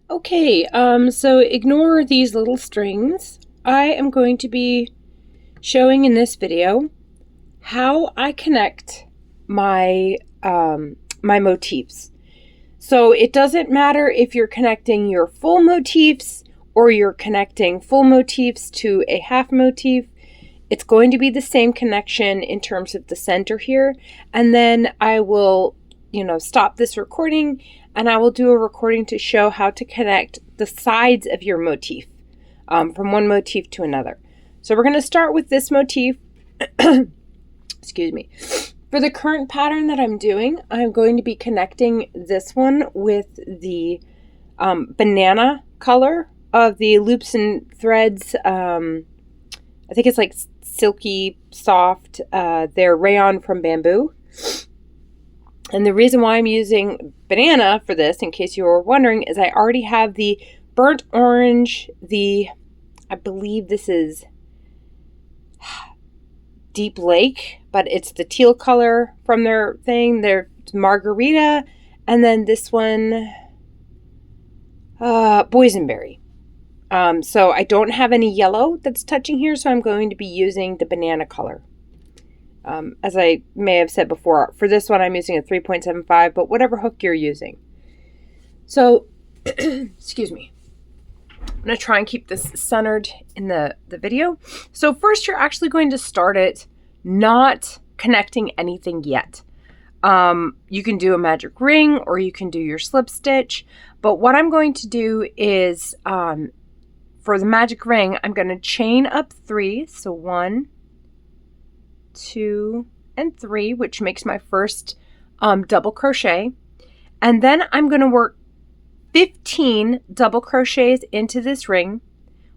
Okay, so ignore these little strings. I am going to be showing in this video how I connect my my motifs. So it doesn't matter if you're connecting your full motifs or you're connecting full motifs to a half motif. It's going to be the same connection in terms of the center here. And then I will, stop this recording and I will do a recording to show how to connect the sides of your motif from one motif to another. So we're going to start with this motif. Excuse me. For the current pattern that I'm doing, I'm going to be connecting this one with the banana color of the loops and threads. I think it's like silky, soft. They're rayon from bamboo. And the reason why I'm using banana for this, in case you were wondering, is I already have the burnt orange, I believe this is Deep Lake, but it's the teal color from their thing. Their margarita, and then this one, boysenberry. So I don't have any yellow that's touching here, so I'm going to be using the banana color. As I may have said before, for this one I'm using a 3.75, but whatever hook you're using. So, excuse me. I'm going to try and keep this centered in the video. So first you're actually going to start it not connecting anything yet. You can do a magic ring or you can do your slip stitch. But what I'm going to do is, for the magic ring, I'm going to chain up 3. So 1, 2, and 3, which makes my first double crochet. And then I'm going to work 15 double crochets into this ring,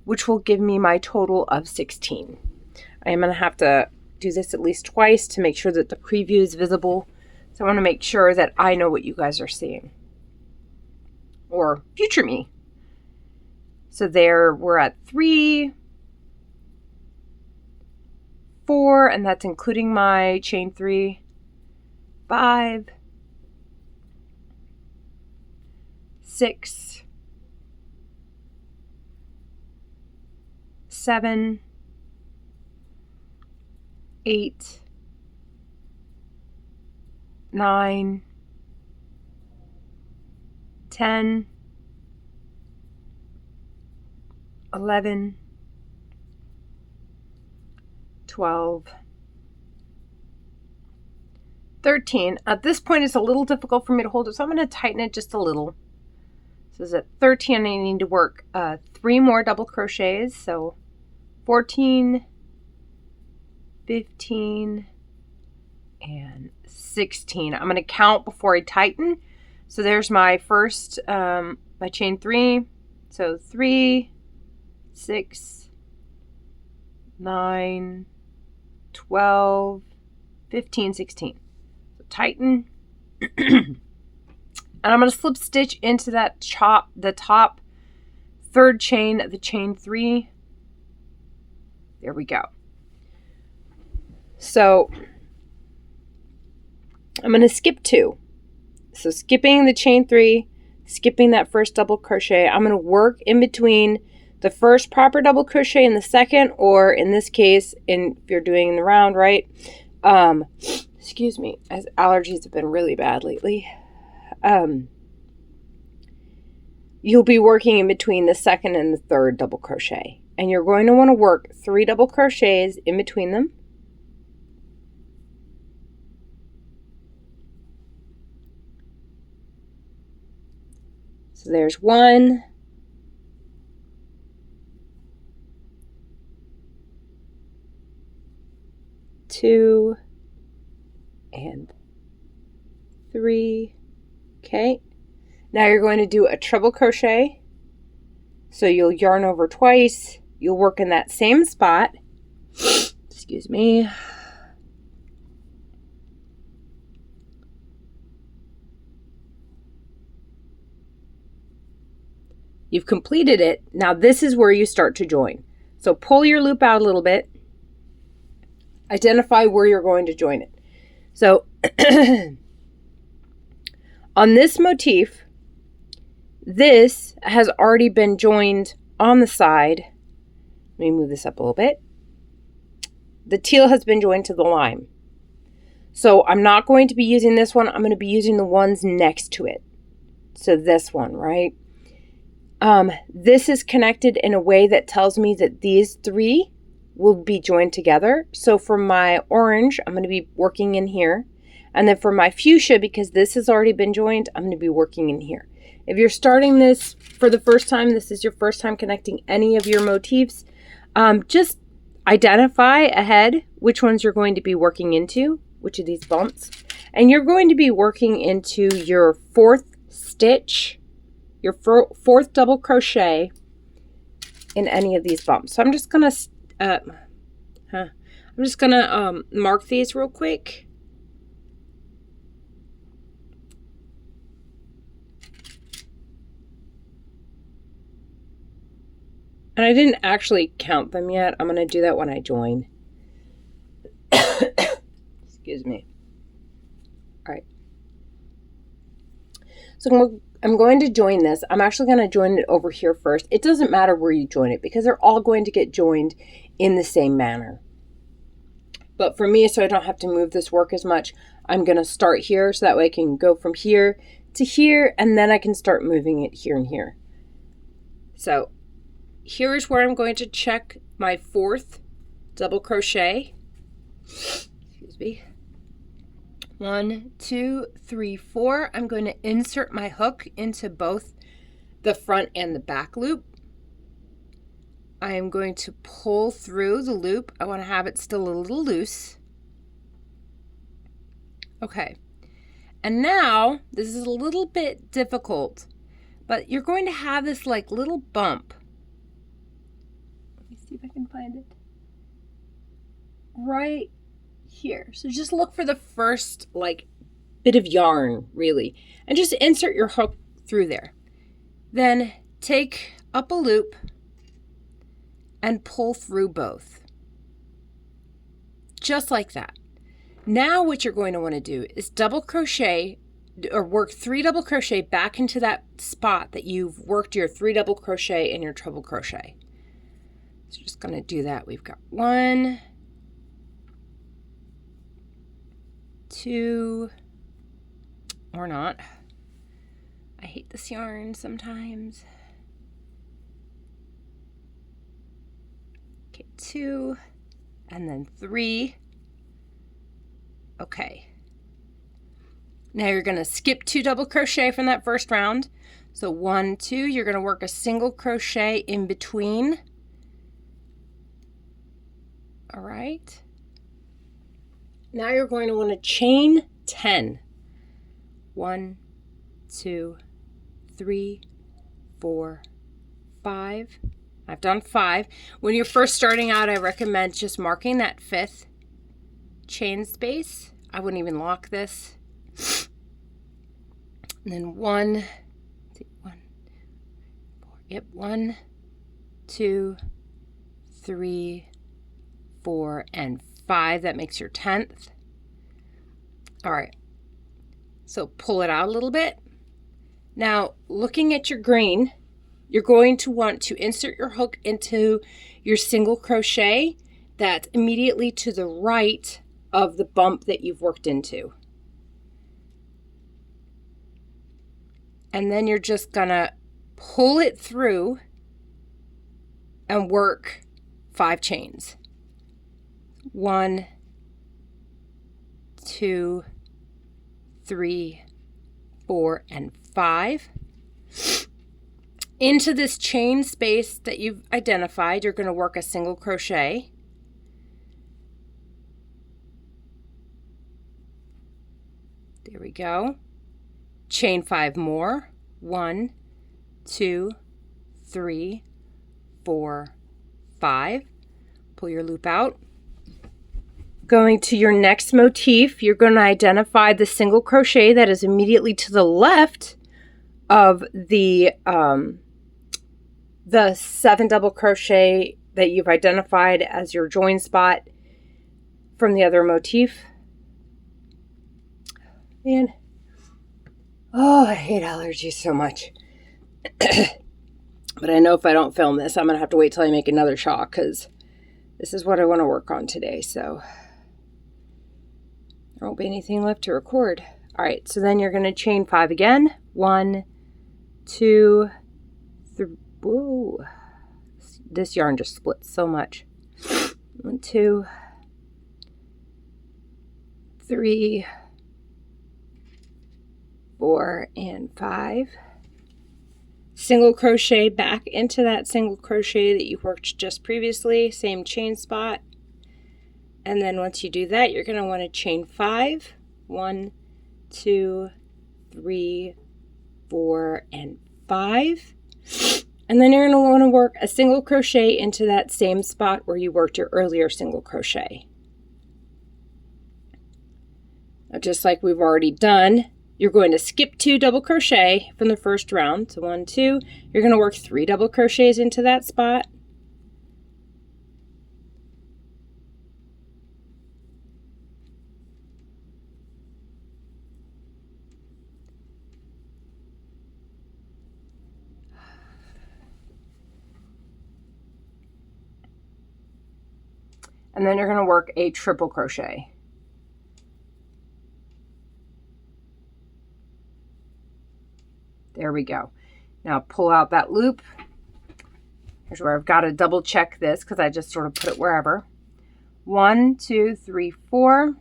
which will give me my total of 16. I am going to have to do this at least twice to make sure that the preview is visible. So I want to make sure that I know what you guys are seeing, or future me. So there, we're at 3, 4, and that's including my chain 3, 5, 6, 7, 8, 9, 10, 11, 12, 13. At this point, it's a little difficult for me to hold it, so I'm going to tighten it just a little. So this is at 13, I need to work 3 more double crochets. So 14, 15, and 16. I'm going to count before I tighten. So there's my first, my chain 3. So 3, 6, 9, 12, 15, 16. So tighten. And I'm going to slip stitch into that the top third chain of the chain 3. There we go. So I'm going to skip 2. So skipping the chain 3, skipping that first double crochet. I'm going to work in between the first proper double crochet and the second, or in this case, if you're doing the round, right? Excuse me, as allergies have been really bad lately. You'll be working in between the second and the third double crochet, and you're going to want to work 3 double crochets in between them. So there's 1, 2, and 3. Okay. Now you're going to do a treble crochet. So you'll yarn over twice. You'll work in that same spot. Excuse me. You've completed it. Now this is where you start to join. So pull your loop out a little bit. Identify where you're going to join it. So on this motif, this has already been joined on the side. Let me move this up a little bit. The teal has been joined to the lime. So I'm not going to be using this one. I'm going to be using the ones next to it. So this one, right? This is connected in a way that tells me that these three will be joined together. So for my orange, I'm going to be working in here. And then for my fuchsia, because this has already been joined, I'm going to be working in here. If you're starting this for the first time, this is your first time connecting any of your motifs, just identify ahead which ones you're going to be working into, which of these bumps. And you're going to be working into your fourth stitch, your fourth double crochet in any of these bumps. So I'm just gonna mark these real quick. And I didn't actually count them yet. I'm gonna do that when I join. Excuse me. All right. So I'm going to join this. I'm actually going to join it over here first. It doesn't matter where you join it because they're all going to get joined in the same manner. But for me, so I don't have to move this work as much, I'm going to start here so that way I can go from here to here and then I can start moving it here and here. So here's where I'm going to check my fourth double crochet. Excuse me. 1, 2, 3, 4. I'm going to insert my hook into both the front and the back loop. I am going to pull through the loop. I want to have it still a little loose. Okay. And now, this is a little bit difficult, but you're going to have this like little bump. Let me see if I can find it. Right here. So just look for the first like bit of yarn really and just insert your hook through there. Then take up a loop and pull through both. Just like that. Now what you're going to want to do is double crochet or work 3 double crochet back into that spot that you've worked your 3 double crochet and your treble crochet. So just going to do that. We've got 1, 2, or not. I hate this yarn sometimes. Okay, 2, and then 3. Okay. Now you're going to skip 2 double crochet from that first round. So 1, 2, you're going to work a single crochet in between. All right. Now you're going to want to chain 10. 1, 2, 3, 4, 5. I've done 5. When you're first starting out, I recommend just marking that 5th chain space. I wouldn't even lock this. And then 1, 2, 3, 4, and 5. That makes your 10th. All right. So pull it out a little bit. Now, looking at your green, you're going to want to insert your hook into your single crochet that's immediately to the right of the bump that you've worked into. And then you're just gonna pull it through and work 5 chains. 1, 2, 3, 4, and 5. Into this chain space that you've identified, you're going to work a single crochet. There we go. Chain 5 more. 1, 2, 3, 4, 5. Pull your loop out. Going to your next motif, you're going to identify the single crochet that is immediately to the left of the 7 double crochet that you've identified as your join spot from the other motif. Man, oh, I hate allergies so much. But I know if I don't film this, I'm going to have to wait till I make another shawl because this is what I want to work on today. So there won't be anything left to record. All right, so then you're going to chain 5 again. 1, 2, 3. Whoa. This yarn just splits so much. 1, 2, 3, 4, and 5. Single crochet back into that single crochet that you worked just previously, same chain spot. And then once you do that, you're going to want to chain 5. 1, 2, 3, 4, and 5. And then you're going to want to work a single crochet into that same spot where you worked your earlier single crochet. Now, just like we've already done, you're going to skip 2 double crochet from the first round. So 1, 2, you're going to work 3 double crochets into that spot. And then you're going to work a triple crochet. There we go. Now pull out that loop. Here's where I've got to double check this because I just sort of put it wherever. 1, 2, 3, 4.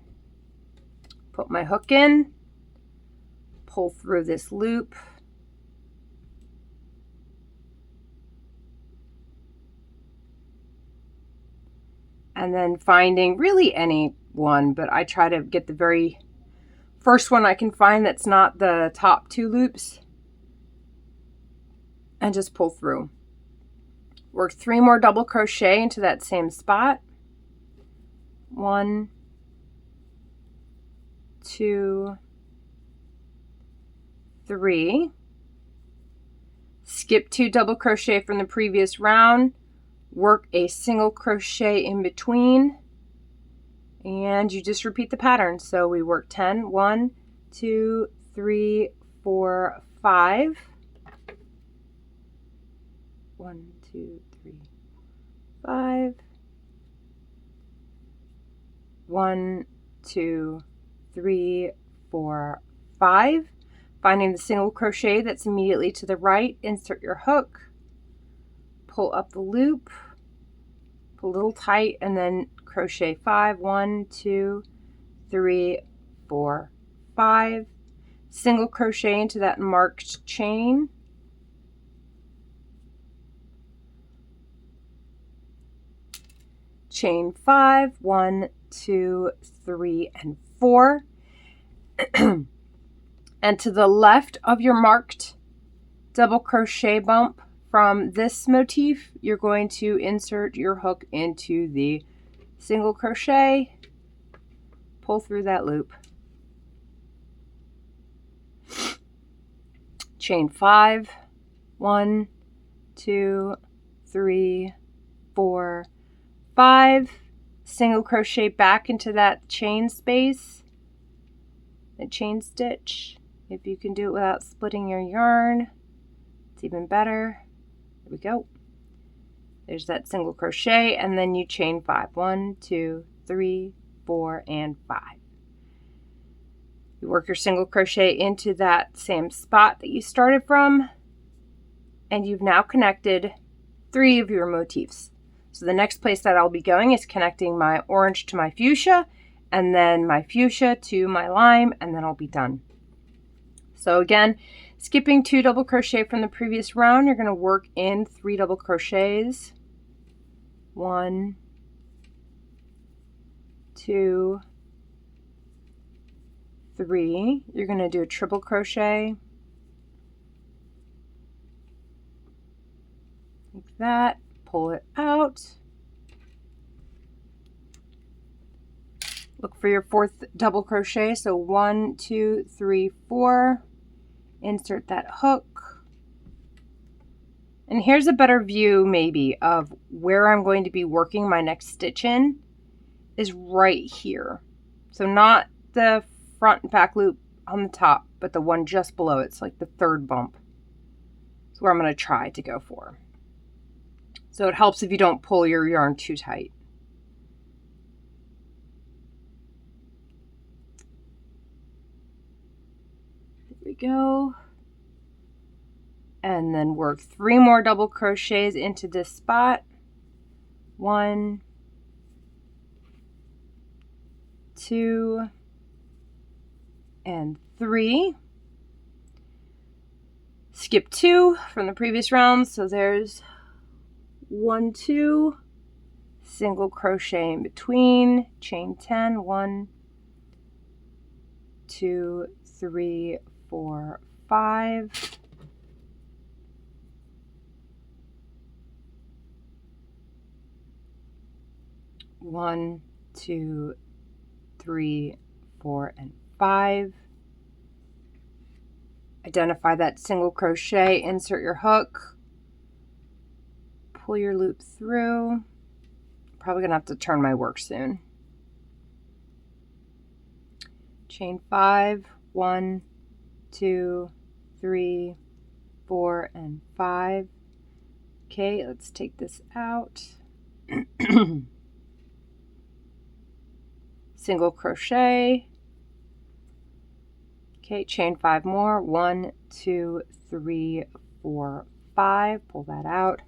Put my hook in. Pull through this loop. And then finding really any one, but I try to get the very first one I can find that's not the top 2 loops. And just pull through. Work 3 more double crochet into that same spot. 1, 2, 3. Skip 2 double crochet from the previous round. Work a single crochet in between. And you just repeat the pattern. So we work 10. 1, 2, 3, 4, 5. 1, 2, 3, 5. 1, 2, 3, 4, 5. Finding the single crochet that's immediately to the right, insert your hook, pull up the loop, pull a little tight, and then crochet 5. 1, 2, 3, 4, 5. Single crochet into that marked chain. Chain 5, 1, 2, 3, and 4. And to the left of your marked double crochet bump from this motif, you're going to insert your hook into the single crochet, pull through that loop. Chain 5, 1, 2, 3, 4, 5, single crochet back into that chain space, the chain stitch. If you can do it without splitting your yarn, it's even better. There we go. There's that single crochet, and then you chain 5. 1, 2, 3, 4, and 5. You work your single crochet into that same spot that you started from, and you've now connected 3 of your motifs. So the next place that I'll be going is connecting my orange to my fuchsia, and then my fuchsia to my lime, and then I'll be done. So again, skipping 2 double crochet from the previous round, you're going to work in 3 double crochets. 1, 2, 3. You're going to do a triple crochet like that. Pull it out. Look for your 4th double crochet. So 1, 2, 3, 4. Insert that hook. And here's a better view maybe of where I'm going to be working my next stitch in is right here. So not the front and back loop on the top, but the one just below. It's like the 3rd bump. That's where I'm going to try to go for. So it helps if you don't pull your yarn too tight. There we go. And then work 3 more double crochets into this spot. 1, 2, and 3. Skip 2 from the previous round, so there's 1, 2, single crochet in between, chain 10, 1, 2, 3, 4, 5. One, 2, 3, 4, and 5. Identify that single crochet, insert your hook, pull your loop through. Probably gonna have to turn my work soon. Chain 5, 1, 2, 3, 4, and 5. Okay, let's take this out. Single crochet. Okay, chain 5 more. 1, 2, 3, 4, 5. Pull that out.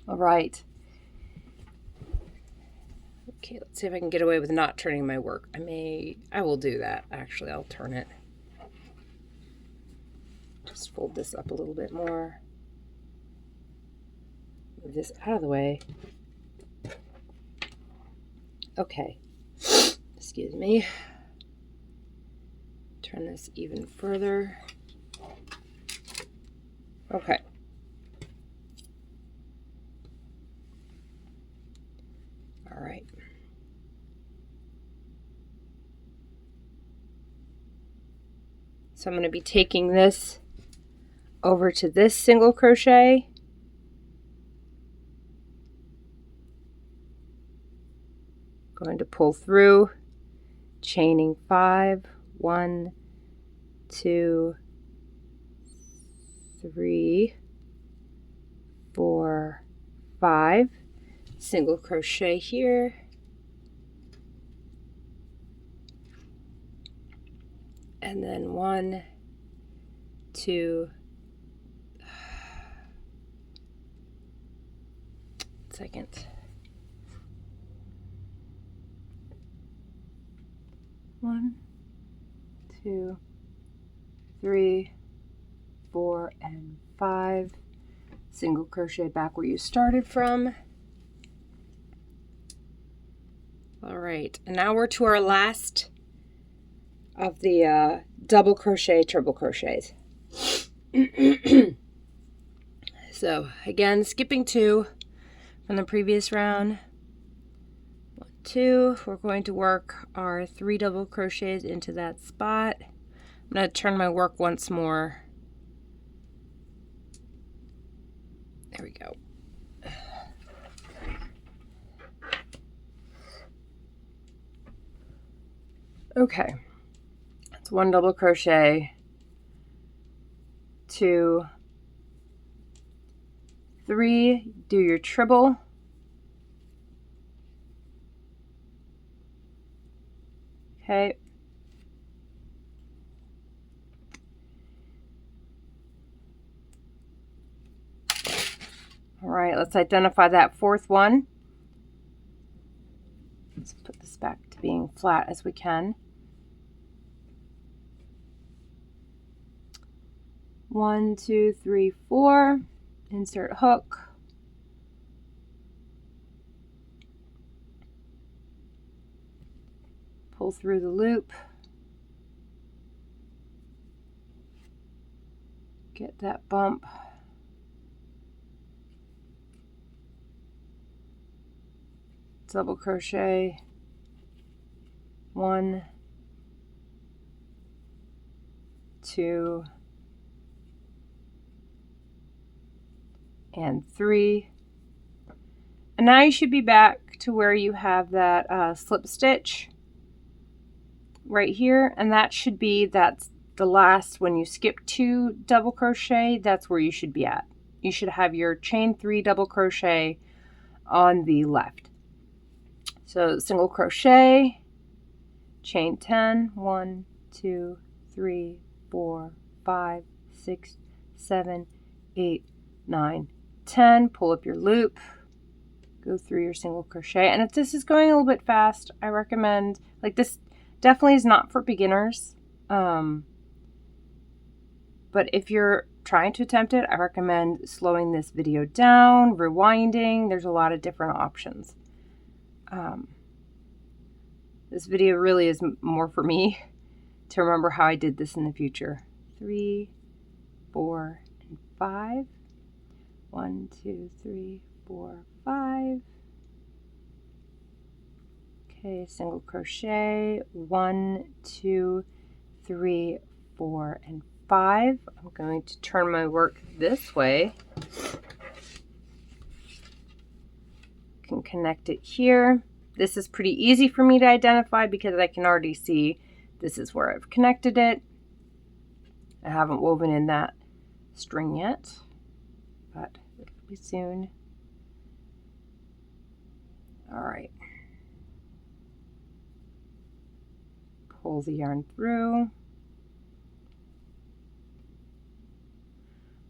All right. Okay, let's see if I can get away with not turning my work. I will do that. Actually, I'll turn it. Just fold this up a little bit more. Move this out of the way. Okay. Excuse me. Turn this even further. Okay. All right. So I'm going to be taking this over to this single crochet. Going to pull through, chaining 5, 1, 2, 3, 4, 5, single crochet here, and then 1, 2, second. 1, 2, 3, 4, and 5. Single crochet back where you started from. All right, and now we're to our last of the double crochet, triple crochets. So again, skipping 2 from the previous round. 1, 2, we're going to work our 3 double crochets into that spot. I'm going to turn my work once more. There we go. Okay, that's 1 double crochet, 2, 3, do your treble. Okay. All right, let's identify that 4th one. Let's put this back to being flat as we can. 1, 2, 3, 4. Insert hook. Pull through the loop. Get that bump. Double crochet. 1, 2, and 3. And now you should be back to where you have that slip stitch right here, and that should be that the last, when you skip 2 double crochet, that's where you should be at. You should have your chain 3 double crochet on the left. So single crochet, chain 10, 1, 2, 3, 4, 5, 6, 7, 8, 9, 10. Pull up your loop, go through your single crochet. And if this is going a little bit fast, I recommend, like, this definitely is not for beginners. But if you're trying to attempt it, I recommend slowing this video down, rewinding. There's a lot of different options. This video really is more for me to remember how I did this in the future. 3, 4, and 5. 1, 2, 3, 4, 5. Okay, single crochet. 1, 2, 3, 4, and 5. I'm going to turn my work this way. Can connect it here. This is pretty easy for me to identify because I can already see this is where I've connected it. I haven't woven in that string yet, but it'll be soon. All right. Pull the yarn through.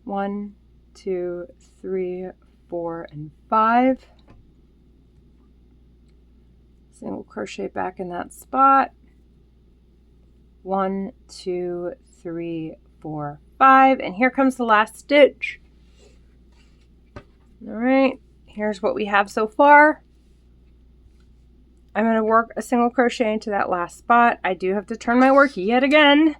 1, 2, 3, 4, and 5. Single crochet back in that spot. 1, 2, 3, 4, 5, and here comes the last stitch. All right, here's what we have so far. I'm going to work a single crochet into that last spot. I do have to turn my work yet again.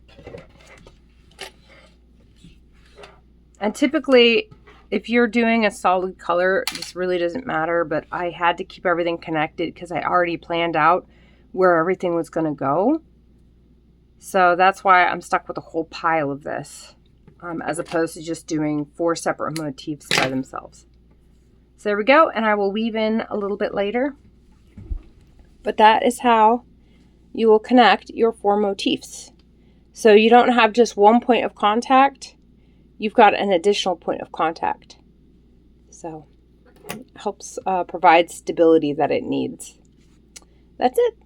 And typically, if you're doing a solid color, this really doesn't matter, but I had to keep everything connected because I already planned out where everything was going to go. So that's why I'm stuck with a whole pile of this, as opposed to just doing 4 separate motifs by themselves. So there we go, and I will weave in a little bit later. But that is how you will connect your 4 motifs. So you don't have just one point of contact. You've got an additional point of contact. So it helps provide stability that it needs. That's it.